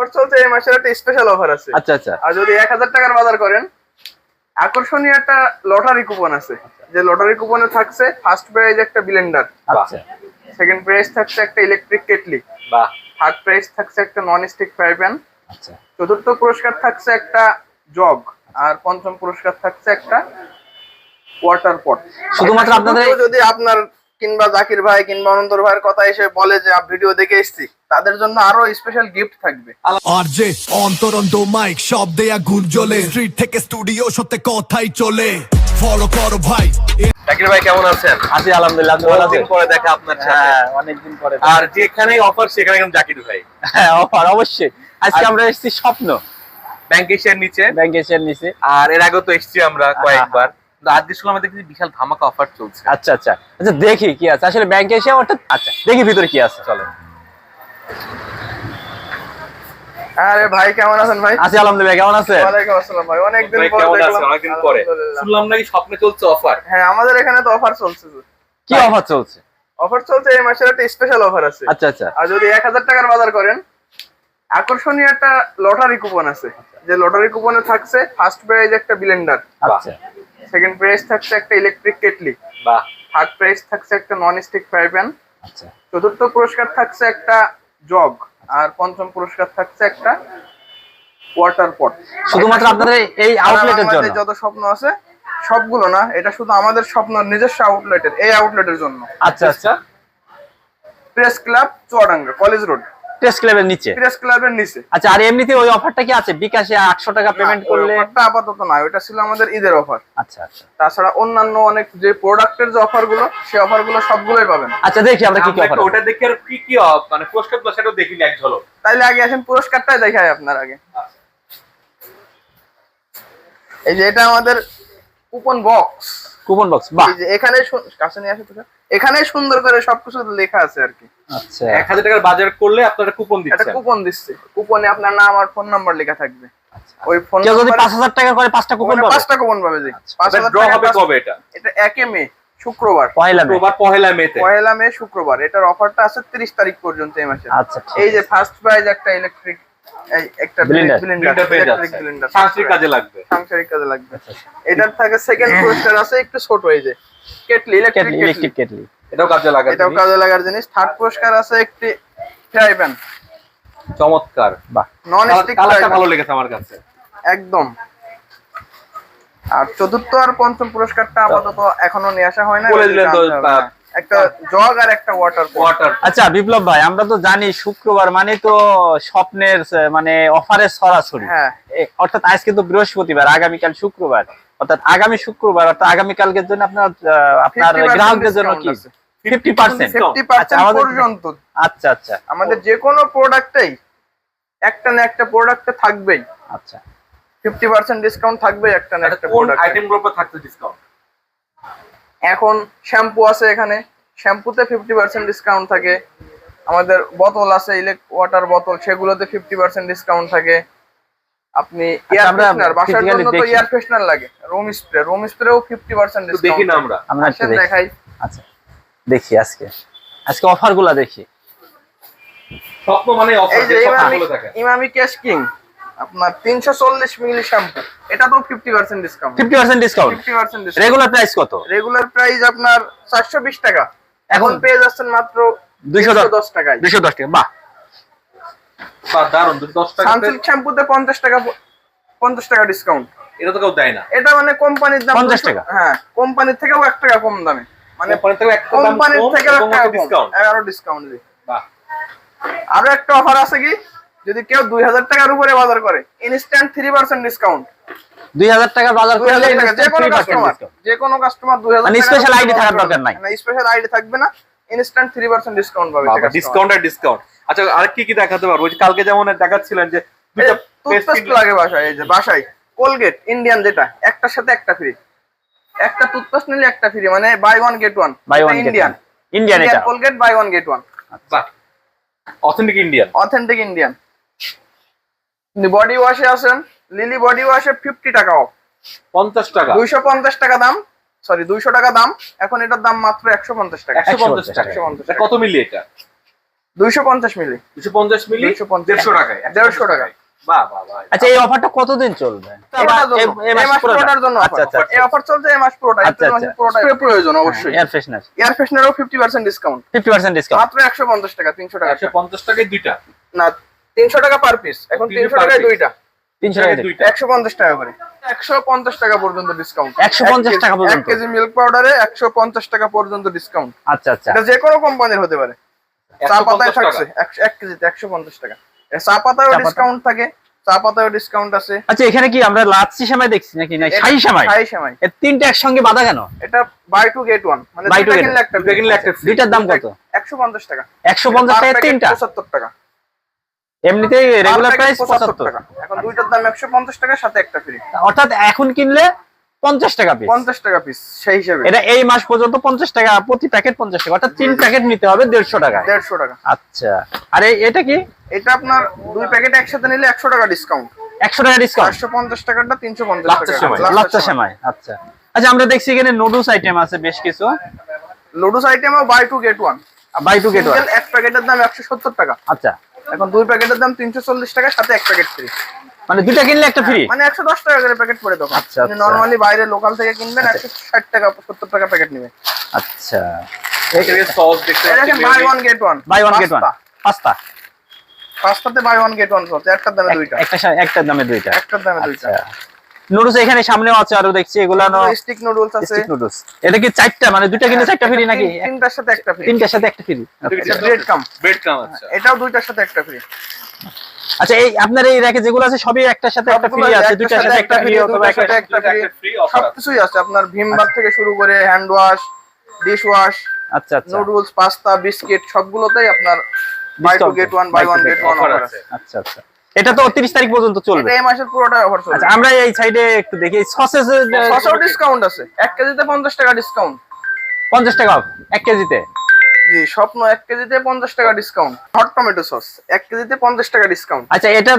Offer চলছে এই মাসের একটা স্পেশাল অফার আছে। আচ্ছা আচ্ছা। আর যদি 1000 টাকার বাজার করেন, আকর্ষণীয় একটা লটারি কুপন আছে। যে লটারি কুপনে থাকছে ফার্স্ট প্রাইজ একটা ব্লেন্ডার, আচ্ছা সেকেন্ড প্রাইজ থাকছে একটা ইলেকট্রিক কেটলি, বাহ, থার্ড প্রাইজ থাকছে একটা নন স্টিক ফ্রাই প্যান, আচ্ছা চতুর্থ পুরস্কার থাকছে একটা জগ, আর পঞ্চম পুরস্কার থাকছে একটা ওয়াটার পট। শুধুমাত্র আপনাদের যদি আপনার কিংবা জাকির ভাই কিংবা অনন্তর ভাইয়ের কথা এসে বলে যে ভিডিও দেখে এসেছি, তাদের জন্য আরো স্পেশাল গিফট থাকবে। আরজে অন্তরন্ত মাইক সব দেয়া গুণ জ্বলে, স্ট্রিট থেকে স্টুডিও সত্যি কথাই চলে। ফলো করো ভাই। জাকির ভাই কেমন আছেন? আছি আলহামদুলিল্লাহ, আপনি ভালো আছেন? অনেকদিন পরে দেখা আপনার সাথে। হ্যাঁ, অনেকদিন পরে। আর যেখানেই অফার সেখানে কিন্তু জাকির ভাই। হ্যাঁ, অফার অবশ্যই। আজকে আমরা এসেছি স্বপ্ন ব্যাংক এশিয়ার নিচে, ব্যাংক এশিয়ার নিচে। আর এর আগেও তো এসেছি আমরা কয়েকবার। কিন্তু আজকে শুনলাম আমাদের কিছু বিশাল ধামাকা অফার চলছে। আচ্ছা আচ্ছা আচ্ছা, দেখি কি আছে আসলে ব্যাংক এশিয়া অর্থাৎ। আচ্ছা দেখি ভিতরে কি আছে, চলো। আরে ভাই কেমন আছেন ভাই? আছি আলহামদুলিল্লাহ, কেমন আছেন? ওয়ালাইকুম আসসালাম ভাই, অনেকদিন ভাই পরে কেমন দেখলাম। আছেন? অনেকদিন পরে আলহামদুলিল্লাহ। শুনলাম নাকি স্বপ্নে চলছে অফার। হ্যাঁ, আমাদের এখানে তো অফার চলছে। কি অফার চলছে? অফার চলছে এই মাসের একটা স্পেশাল অফার আছে। আচ্ছা আচ্ছা আর যদি 1000 টাকার বাজার করেন, আকর্ষণীয় একটা লটারি কুপন আছে। যে লটারি কুপনে থাকছে ফার্স্ট প্রাইজ একটা ব্লেন্ডার, আচ্ছা সেকেন্ড প্রাইজ থাকছে একটা ইলেকট্রিক কেটলি, বাহ, থার্ড প্রাইজ থাকছে একটা নন স্টিক ফ্রাই প্যান, আচ্ছা চতুর্থ পুরস্কার থাকছে একটা জগ, আর পঞ্চম পুরস্কার থাকছে একটা ওয়াটার পট। শুধুমাত্র আপনাদের এই আউটলেটের জন্য? যত স্বপ্ন আছে সবগুলো না, এটা শুধু আমাদের স্বপ্ন নিজস্ব আউটলেটের, এই আউটলেটের জন্য। আচ্ছা আচ্ছা। Press club Chuadanga college road, press ক্লাবের নিচে? প্রেস ক্লাবের নিচে। আচ্ছা, আর এমনিতে ওই অফারটা কি আছে? বিকাশে 800 টাকা পেমেন্ট করলে? অফারটা আপাতত না, ওটা ছিল আমাদের ঈদের অফার। আচ্ছা আচ্ছা। তাছাড়া অন্যান্য অনেক যে প্রোডাক্টের যে অফার গুলো, সেই অফার গুলো সবগুলোই পাবেন। আচ্ছা দেখি আমরা কি কি অফার। ওটা দেখি আর কি কি মানে পুরস্কার সেটাও দেখিনি এক ঝলক। তাইলে আগে আসেন পুরস্কারটাই দেখাই আপনার আগে। এই যে এটা আমাদের কুপন বক্স। কুপন বক্স, বাহ। এই যে এখানে কাছে নিয়ে আসে তো, এখানে সুন্দর করে সবকিছু লেখা আছে আর কি। আচ্ছা, 1000 টাকার বাজার করলে আপনারা কুপন একটা দিচ্ছেন। কুপন দিচ্ছে, কুপনে আপনার নাম আর ফোন নাম্বার লেখা থাকবে। ওই ফোন কেউ যদি 5000 টাকা করে 5টা কুপন পাবে? 5টা কুপন পাবে। জি, 5000 ড্র হবে কবে এটা? এটা 1 মে শুক্রবার, পয়লা মে। পহেলা মেতে। পয়লা মে শুক্রবার। এটার অফারটা আছে 30 তারিখ পর্যন্ত এই মাসে। আচ্ছা, ঠিক এই যে আছে। ফার্স্ট প্রাইজ একটা ইলেকট্রিক, এই একটা ব্লেন্ডার পেয়ে যাচ্ছে। সাংসারিক কাজে লাগবে। সাংসারিক কাজে লাগবে। এটার থাকে সেকেন্ড পুরস্কার আছে একটু ছোট, এই যে কেটলি, ইলেকট্রিক ইলেকট্রিক কেটলি, এটাও কাজে লাগাবে। এটাও কাজে লাগার জিনিস। থার্ড পুরস্কার আছে একটি ফ্রাই প্যান, চমৎকার, বাহ। নন স্টিক ফ্রাই কালারটা প্যান, ভালো লেগেছে আমার কাছে একদম। আর চতুর্থ আর পঞ্চম পুরস্কারটা আপাতত এখনো নিয়ে আসা হয় না, বলে দিলেন তো। একটা জগ আর একটা ওয়াটার। আচ্ছা বিপ্লব ভাই, আমরা তো জানি শুক্রবার মানে তো স্বপ্নের মানে অফারের ছড়াছড়ি। হ্যাঁ, অর্থাৎ আজকে তো বৃহস্পতিবার, আগামীকাল শুক্রবার, অর্থাৎ আগামী শুক্রবার অর্থাৎ আগামীকালকের জন্য আপনার 50% গ্রাহকদের জন্য কি আছে। 50%? 50% পর্যন্ত। আচ্ছা আচ্ছা আমাদের যে কোনো প্রোডাক্টেই একটা না একটা প্রোডাক্টে থাকবেই আচ্ছা 50% ডিসকাউন্ট থাকবে একটা না একটা কোন প্রোডাক্টে। আইটেমগুলোর উপর থাকছে ডিসকাউন্ট? এখন শ্যাম্পু আছে, এখানে শ্যাম্পুতে 50% ডিসকাউন্ট থাকে। আমাদের বোতল আছে, ওয়াটার বোতল, সেগুলোতে 50% ডিসকাউন্ট থাকে। আপনি এয়ার আমরা ফ্রেশনার, বাসার physically জন্য তো দেখি। এয়ার ফ্রেশনার লাগে, রুম স্প্রেও 50% তো দেখি ডিসকাউন্ট। না আমরা একটু দেখি। দেখাই। আচ্ছা দেখি আজকে অফারগুলো দেখি। স্বপ্ন মানে অফার, এই যে যে স্বপ্নগুলো থাকে। ইমামি ক্যাশ কিং আপনার 340 মিলি শ্যাম্পু, এটা তো 50% discount. 50% discount. 50% discount. Regular price কত? রেগুলার প্রাইস আপনার 420 টাকা, এখন এখন পেয়ে যাচ্ছেন মাত্র 210 টাকায়। 210 টাকা, বাহ। বাহ, দারুণ। 10 টাকা সানসিল্ক শ্যাম্পুতে 50 টাকা ডিসকাউন্ট। এটা তো কেউ দেয় না। এটা মানে কোম্পানির দাম 50 টাকা। হ্যাঁ, কোম্পানির থেকেও 1 টাকা কম দামে, মানে কোম্পানি থেকে একটা দাম কোম্পানির কম থেকে 1 এবং টাকা কম, ডিসকাউন্ট। 11 ডিসকাউন্ট দিই। বাহ, আরো একটা অফার আছে কি, যদি কেউ 2000 টাকার উপরে বাজার করে, ইনস্ট্যান্ট 3% ডিসকাউন্ট। 2000 টাকা বাজার করলে 2000 টাকা যে কোনো 3% কাস্টমার, ডিসকাউন্ট। যে কোনো কাস্টমার 2000 মানে টাকা স্পেশাল আইডি থাকার দরকার নাই। না, স্পেশাল আইডি থাকবে না, ইনস্ট্যান্ট 3% ডিসকাউন্ট পাবে। বাবা, ডিসকাউন্ট আর ডিসকাউন্ট। আচ্ছা, আর কি কি দেখাতে পারবো? ওই যে কালকে যেমন দেখাচ্ছিলেন যে দুটো টুথপেস্ট লাগে বাসায়, এই যে বাসায় কোলগেট ইন্ডিয়ান, যেটা একটার সাথে একটা ফ্রি, একটা টুথপেস্ট নিলে একটা ফ্রি, মানে buy one get one. Buy one Indian এটা Colgate buy one get one, বাহ, authentic Indian. Authentic Indian. Body ওয়াশে আসেন, লিলি বডি ওয়াশে 50 টাকা অফ, 50 টাকা, 250 টাকা দাম, সরি 200 টাকা দাম, এখন এটার দাম মাত্র 150 টাকা। 150 টাকা। 150 এটা কত মিলি এটা? 250 মিলি। 250 মিলি 150 টাকায়। 150 টাকায়। বাহ বাহ বাহ। আচ্ছা, এই অফারটা কতদিন চলবে? এই মাস পুরোটার জন্য আচ্ছা আচ্ছা এই অফার চলছে এই মাস পুরোটা। আচ্ছা, এপ্রিল মাসের পুরোটা প্রয়োজন অবশ্যই। এয়ার ফ্রেশনার, এয়ার ফ্রেশনারও 50% ডিসকাউন্ট। 50% ডিসকাউন্ট মাত্র 150 টাকা, 300 টাকা। 150 টাকায় দুইটা না, 300 টাকা পার পিস। এখন 300 টাকায় দুইটা। 300 টাকা দুইটা। 150 টাকা করে। 150 টাকা পর্যন্ত ডিসকাউন্ট। 150 টাকা পর্যন্ত। 1 কেজি মিল্ক পাউডারে 150 টাকা পর্যন্ত ডিসকাউন্ট। আচ্ছা আচ্ছা। এটা যে কোনো কোম্পানির হতে পারে। চা 150 পাতায় টাকা। থাকছে 1 কেজিতে 150 টাকা। চা পাতায়ও ডিসকাউন্ট থাকে, চা পাতায়ও ডিসকাউন্ট আছে। আচ্ছা, এখানে কি আমরা লাচ্ছি সেমাই দেখছি নাকি? না শাহী সেমাই? শাহী সেমাই। এই তিনটা একসঙ্গে বাঁধা কেন? এটা বাই টু গেট ওয়ান, মানে Buy two দুইটা get কিনলে একটা দুইটা কিনলে একটা free। দুইটার দাম কত? 150 টাকা। 150 টাকা তিনটা? 75 টাকা। এমনিতেই রেগুলার Per প্রাইস packet 75। টাকা। এখন দুইটার দাম 150 টাকা, সাথে একটা ফ্রি। অর্থাৎ এখন কিনলে 50 টাকা পিস। 50 টাকা পিস সেই হিসেবে। এটা এই মাস পর্যন্ত 50 টাকা প্রতি প্যাকেট, 50 টাকা, অর্থাৎ 3 প্যাকেট নিতে হবে 150 টাকা। 150 টাকা। আচ্ছা, আর এটা কি? এটা আপনার দুই প্যাকেট একসাথে নিলে 100 টাকা ডিসকাউন্ট। 100 টাকা ডিসকাউন্ট। 450 টাকাটা 350 লাচ্ছা টাকা। সেমাই। লাচ্চা সেমাই। আচ্ছা আচ্ছা, আমরা দেখছি এখানে নুডলস আইটেম আছে বেশ কিছু। লুডুস আইটেমও buy two get one. Buy two get one. এক প্যাকেটের দাম 170 টাকা। আচ্ছা, এখন দুই প্যাকেটের দাম 340 টাকা, সাথে এক প্যাকেট ফ্রি। মানে দুইটা কিনলে একটা ফ্রি। মানে 110 টাকা করে প্যাকেট পড়ে তখন। আচ্ছা, আপনি আচ্ছা। নরমালি বাইরে লোকাল থেকে কিনবেন 160 টাকা 70 টাকা প্যাকেট নেবে। আচ্ছা, এখানে সস দেখতে এটা দেখেন buy one get one. Buy one get one pasta. পাস্তাতে বাই ওয়ান গেট ওয়ান চলছে, একটার দামে দুইটা। একটার দামে দুইটা। একটার দামে দুইটা। আচ্ছা, নুডলস এখানে সামনেও আছে, আরো দেখছি এগুলা স্টিক নুডলস আছে। Stick noodles. এটা কি চারটা, মানে দুইটা কিনলে চারটা ফ্রি নাকি? তিনটার সাথে একটা ফ্রি। তিনটার সাথে একটা ফ্রি। এটা ব্রেড কাম। ব্রেড ক্রাম। আচ্ছা এটাও দুইটার সাথে একটা ফ্রি। আচ্ছা, এই আপনার এই র্যাকে যেগুলো আছে সবই একটার সাথে একটা ফ্রি আছে, দুইটার সাথে একটা ফ্রি, অথবা দুইটার সাথে একটা ফ্রি। ফ্রি অফার আছে। সবকিছুই আছে আপনার, ভীম বার থেকে শুরু করে হ্যান্ড ওয়াশ, ডিশ ওয়াশ, আচ্ছা আচ্ছা নুডলস, পাস্তা, বিস্কিট সবগুলোতেই আপনার buy two Discount get one, buy one get one offer offer আছে। আছে। আচ্ছা আচ্ছা। এটা তো 30 তারিখ পর্যন্ত চলবে। এটা এই মাসের পুরোটাই অফার চলছে। আচ্ছা, আমরা এই সাইডে একটু দেখি সসেস। সসেও ডিসকাউন্ট আছে। 1 কেজিতে 50 টাকা ডিসকাউন্ট। 50 টাকা অফ 1 কেজিতে। জি, স্বপ্ন 1 কেজিতে 50 টাকা ডিসকাউন্ট। হট টমেটো সস 1 কেজিতে 50 টাকা ডিসকাউন্ট। আচ্ছা, এটা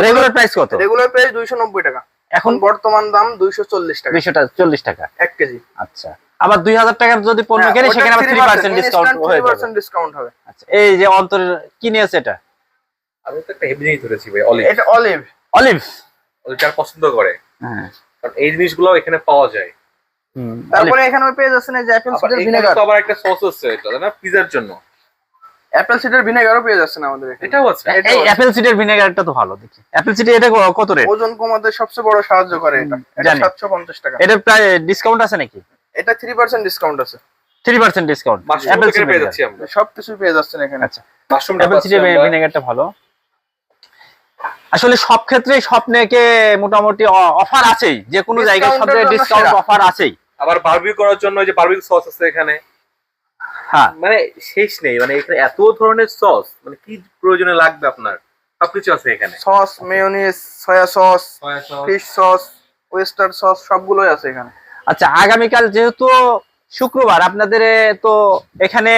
রেগুলার প্রাইস কত? রেগুলার প্রাইস 290 টাকা। এখন বর্তমান দাম 240 টাকা 240 টাকা 1 কেজি। আচ্ছা, আবার 2000 টাকার যদি পণ্য কেনে সেখানে আবার 3% ডিসকাউন্ট হয়ে যাবে। 3% ডিসকাউন্ট হবে। আচ্ছা, এই যে অন্তর কি নিয়েছে এটা? আমি তো একটা হেভি জিনিস ধরেছি ভাই, অলিভ। এটা অলিভ। অলিভ। ওই যারা পছন্দ করে, হ্যাঁ। কারণ এই জিনিসগুলো এখানে পাওয়া যায়। তারপরে এখানে পেয়ে যাচ্ছেন এই যে অ্যাপেল আবার সিডার এখানে ভিনেগার। তো আবার একটা সস আছে, এটা না পিজার জন্য। অ্যাপেল সিডার ভিনেগারও পেয়ে যাচ্ছেন আমাদের এখানে। এটাও আছে। এই অ্যাপেল সিডের ভিনেগারটা তো ভালো দেখি। অ্যাপেল সিডের এটা কত রেট? ওজন কমাতে সবচেয়ে বড় সাহায্য করে এটা। এটা জানি। 750 টাকা। এটা প্রায় ডিসকাউন্ট আছে নাকি? এটা 3% ডিসকাউন্ট আছে। 3% ডিসকাউন্ট মাশরুম অ্যাপেল থেকে সিডের পেয়ে যাচ্ছি আমরা। সবকিছু পেয়ে যাচ্ছেন এখানে। আচ্ছা, মাশরুমটা অ্যাপেল পাচ্ছি সিডের আমরা। ভিনেগারটা ভালো। আসলে সব ক্ষেত্রেই স্বপ্নেকে মোটামুটি অফার আছেই, যে কোনো জায়গায় সব Discount-এর জায়গায় জন্য ডিসকাউন্ট সেরা। অফার আছেই। আবার বারবিকিউ করার জন্য ওই যে বারবিকিউ সস আছে এখানে, হ্যাঁ, মানে শেষ নেই। মানে এখানে এত ধরনের সস, মানে কি প্রয়োজনে লাগবে আপনার সবকিছু আছে এখানে। Sauce, mayonnaise, soya sauce, soya sauce. Fish sauce, oyster sauce সবগুলোই আছে এখানে। আচ্ছা, আগামীকাল যেহেতু শুক্রবার, আপনাদের তো এখানে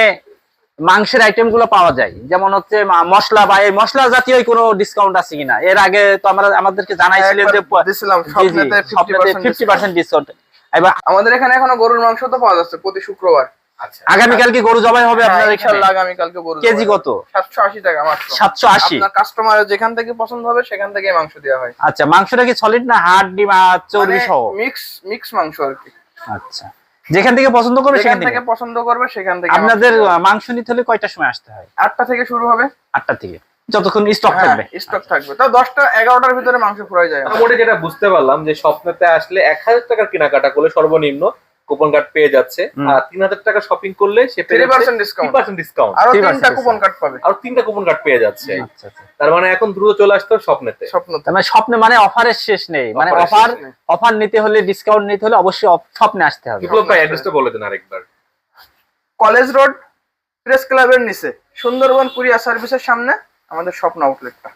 মাংসের আইটেম গুলো পাওয়া যায়, যেমন হচ্ছে মশলা বা এই মশলা জাতীয় কোনো ডিসকাউন্ট আছে কিনা? এর আগে তো আমরা আমাদেরকে জানাইছিলেন যে একবার দিছিলাম স্বপ্নেতে 50% 50% ডিসকাউন্ট। এবার আমাদের এখানে এখনো গরুর মাংস তো পাওয়া যাচ্ছে প্রতি শুক্রবার। আচ্ছা, আগামীকাল কি গরু জবাই হবে আপনার হ্যাঁ, এখানে? ইনশাআল্লাহ আগামীকালকে গরু কেজি জবাই কত? হবে। 780 টাকা মাত্র। 780। আপনার কাস্টমারের যেখান থেকে পছন্দ হবে সেখান থেকে মাংস দেওয়া হয়। আচ্ছা, মাংসটা কি সলিড না হাড় বা চর্বি সহ? মিক্স মাংস আর কি। আচ্ছা, যেখান থেকে পছন্দ করবে যেখান সেখান থেকে। থেকে পছন্দ করবে সেখান থেকে। আপনাদের মাংস নিতে হলে কয়টার সময় আসতে হয়? 8টা থেকে শুরু হবে। 8টা থেকে, যতক্ষণ স্টক থাকবে। স্টক থাকবে। তো 10টা 11টার ভিতরে মাংস ফুরাই যায়। মোটামুটি যেটা বুঝতে পারলাম যে স্বপ্নেতে আসলে 1000 টাকার কেনাকাটা করলে সর্বনিম্ন কুপন কার্ড পেয়ে যাচ্ছে, আর 3000 টাকা শপিং করলে সে পেয়ে 3% ডিসকাউন্ট। 3% ডিসকাউন্ট, আরো 3% 3টা কুপন কার্ড পাবে। আর 3টা কুপন কার্ড পেয়ে যাচ্ছে। আচ্ছা আচ্ছা। তার মানে এখন দ্রুত চলে আসতে হবে স্বপ্নেতে। স্বপ্ন তার মানে স্বপ্নে মানে অফারের শেষ নেই, মানে অফারের অফার শেষ নেই। অফার নিতে হলে, ডিসকাউন্ট নিতে হলে অবশ্যই স্বপ্নে আসতে হবে। বিপ্লব ভাই অ্যাড্রেসটা বলে দেন আরেকবার। কলেজ রোড প্রেস ক্লাবের নিচে সুন্দরবন কুরিয়ার সার্ভিসের সামনে আমাদের স্বপ্ন আউটলেটটা।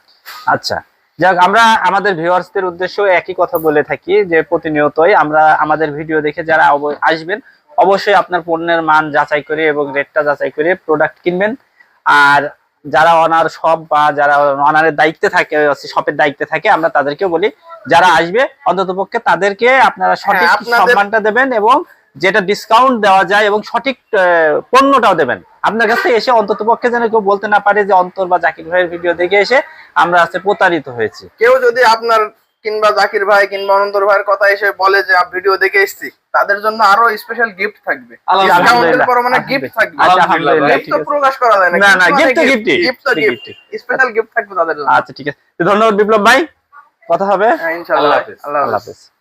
আচ্ছা, যাক, আমরা আমাদের ভিউয়ার্সদের উদ্দেশ্যে একই কথা বলে থাকি যে প্রতিনিয়তই আমরা আমাদের ভিডিও দেখে যারা আসবেন অবশ্যই আপনার পণ্যের মান যাচাই করে এবং রেটটা যাচাই করে প্রোডাক্ট কিনবেন। আর যারা অনার শপ বা যারা অনারের দায়িত্বে থাকে, শপের দায়িত্বে থাকে, আমরা তাদেরকে বলি যারা আসবে অন্ততপক্ষে তাদেরকে আপনারা সঠিক আপনাদের- সম্মানটা দেবেন এবং যেটা ডিসকাউন্ট দেওয়া যায় এবং সঠিক পণ্যটাও দেবেন। আপনার কাছে এসে অন্তত পক্ষে যেন কেউ বলতে না পারে যে অন্তর বা জাকির ভাইয়ের ভিডিও দেখে এসে আমরা আজকে প্রতারিত হয়েছি। কেউ যদি আপনার কিংবা জাকির ভাই কিংবা অনন্তর ভাইয়ের কথা এসে বলে যে ভিডিও দেখে এসেছি, তাদের জন্য আরো স্পেশাল গিফট থাকবে, আলহামদুলিল্লাহ। ডিসকাউন্টের পর মানে গিফট থাকবে। আচ্ছা, আলহামদুলিল্লাহ, গিফট ঠিক তো আছে। প্রকাশ করা যায় না, না, না, gift gift তো মানে gift ই। gift তো gift gift, ই। স্পেশাল গিফট থাকবে তাদের জন্য। আচ্ছা ঠিক আছে, ধন্যবাদ বিপ্লব ভাই, কথা হবে। হ্যাঁ, ইনশাআল্লাহ। আল্লাহ হাফেজ। আল্লাহ আল্লাহ হাফেজ। হাফেজ।